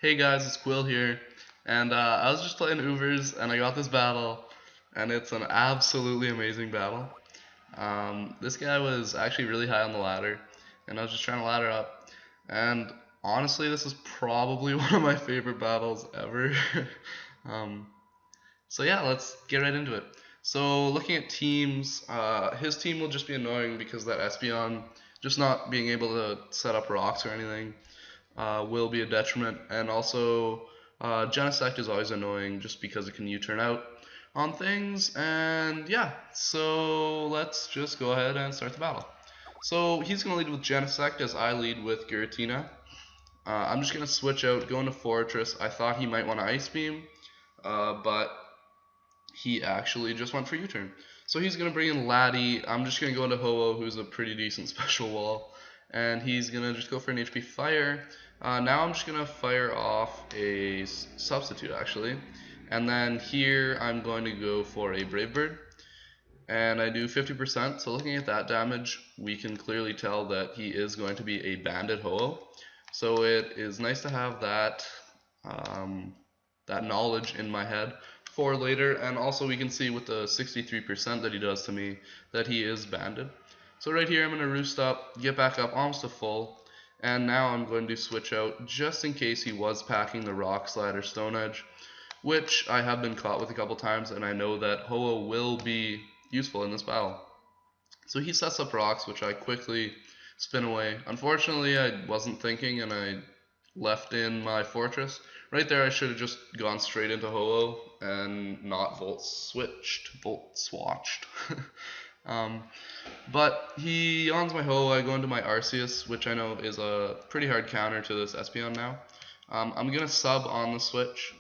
Hey guys, it's Quill here, and I was just playing Ubers, and I got this battle, and it's an absolutely amazing battle. This guy was actually really high on the ladder, and I was just trying to ladder up, and honestly, this is probably one of my favorite battles ever. um, so yeah, let's get right into it. So looking at teams, his team will just be annoying because that Espeon just not being able to set up rocks or anything will be a detriment. And also, Genesect is always annoying just because it can U-turn out on things. And yeah, so let's just go ahead and start the battle. So he's going to lead with Genesect as I lead with Giratina. I'm just going to switch out, go into Fortress. I thought he might want to Ice Beam, but he actually just went for U-turn. So he's going to bring in Laddie. I'm just going to go into Ho-Oh, who's a pretty decent special wall. And he's going to just go for an HP Fire. Now I'm just going to fire off a Substitute, actually. And then here I'm going to go for a Brave Bird. And I do 50%. So looking at that damage, we can clearly tell that he is going to be a Banded Ho-Oh. So it is nice to have that, that knowledge in my head for later, and also we can see with the 63% that he does to me that he is banded. So right here I'm going to roost up, get back up almost to full, and now I'm going to switch out just in case he was packing the Rock Slide or Stone Edge, which I have been caught with a couple times, and I know that Ho-Oh will be useful in this battle. So he sets up rocks, which I quickly spin away. Unfortunately, I wasn't thinking, and I left in my Fortress. Right there, I should have just gone straight into Ho-Oh and not volt swatched. But he owns my Ho-Oh. I go into my Arceus, which I know is a pretty hard counter to this Espeon now. I'm going to sub on the switch.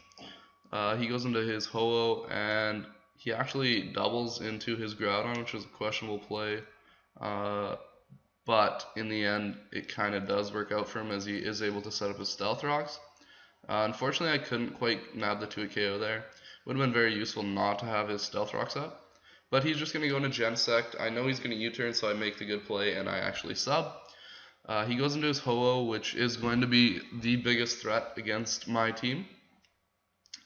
He goes into his Ho-Oh, and he actually doubles into his Groudon, which is a questionable play. But in the end, it kind of does work out for him as he is able to set up his Stealth Rocks. Unfortunately, I couldn't quite nab the 2 KO there. Would have been very useful not to have his Stealth Rocks up. But he's just going to go into Genesect. I know he's going to U-turn, so I make the good play, and I actually sub. He goes into his Ho-Oh, which is going to be the biggest threat against my team.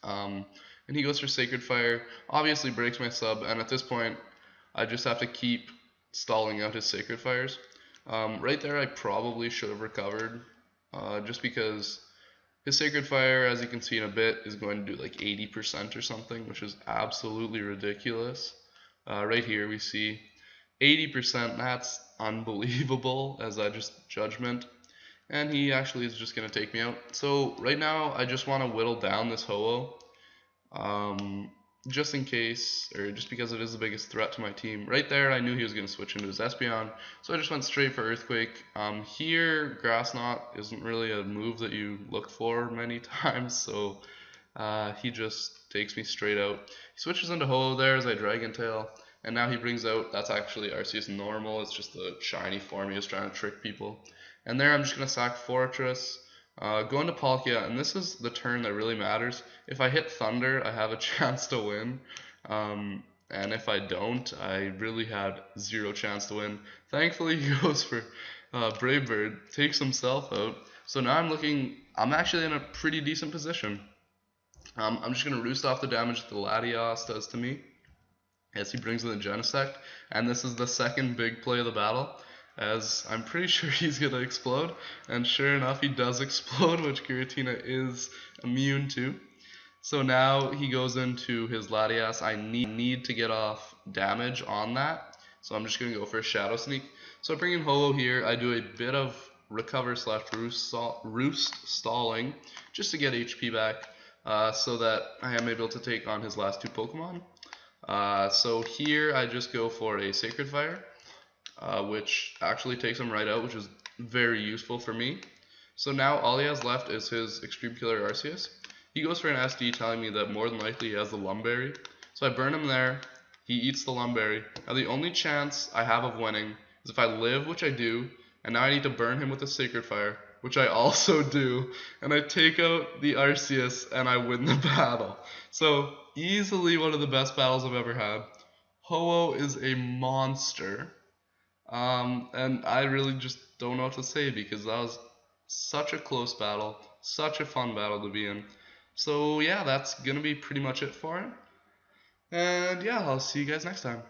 And he goes for Sacred Fire. Obviously breaks my sub, and at this point, I just have to keep stalling out his Sacred Fires. Right there, I probably should have recovered, just because his Sacred Fire, as you can see in a bit, is going to do like 80% or something, which is absolutely ridiculous. Right here we see 80%, that's unbelievable as I just Judgment. And he actually is just going to take me out. So right now I just want to whittle down this Ho-Oh. Just in case, or just because it is the biggest threat to my team. Right there, I knew he was going to switch into his Espeon, so I just went straight for Earthquake. Here, Grass Knot isn't really a move that you look for many times, so he just takes me straight out. He switches into Ho-Oh there as I Dragon Tail, and now he brings out, that's actually Arceus normal, it's just the shiny form he was trying to trick people. And there I'm just going to sack Fortress. Go into Palkia, and this is the turn that really matters. If I hit Thunder, I have a chance to win. And if I don't, I really had zero chance to win. Thankfully, he goes for Brave Bird, takes himself out. So now I'm actually in a pretty decent position. I'm just going to roost off the damage that the Latios does to me as he brings in the Genesect. And this is the second big play of the battle, as I'm pretty sure he's going to explode, and sure enough he does explode, which Giratina is immune to. So now he goes into his Latias. I need to get off damage on that, so I'm just going to go for a Shadow Sneak. So I bring in Ho-Oh here, I do a bit of recover / roost stalling just to get HP back, so that I am able to take on his last 2 Pokemon. So here I just go for a Sacred Fire. Which actually takes him right out, which is very useful for me. So now all he has left is his Extreme Killer Arceus. He goes for an SD, telling me that more than likely he has the Lumberry. So I burn him there, he eats the Lumberry. Now the only chance I have of winning is if I live, which I do, and now I need to burn him with a Sacred Fire, which I also do, and I take out the Arceus and I win the battle. So easily one of the best battles I've ever had. Ho-Oh is a monster. And I really just don't know what to say because that was such a close battle, Such a fun battle to be in. So yeah, that's gonna be pretty much it for it. And yeah, I'll see you guys next time.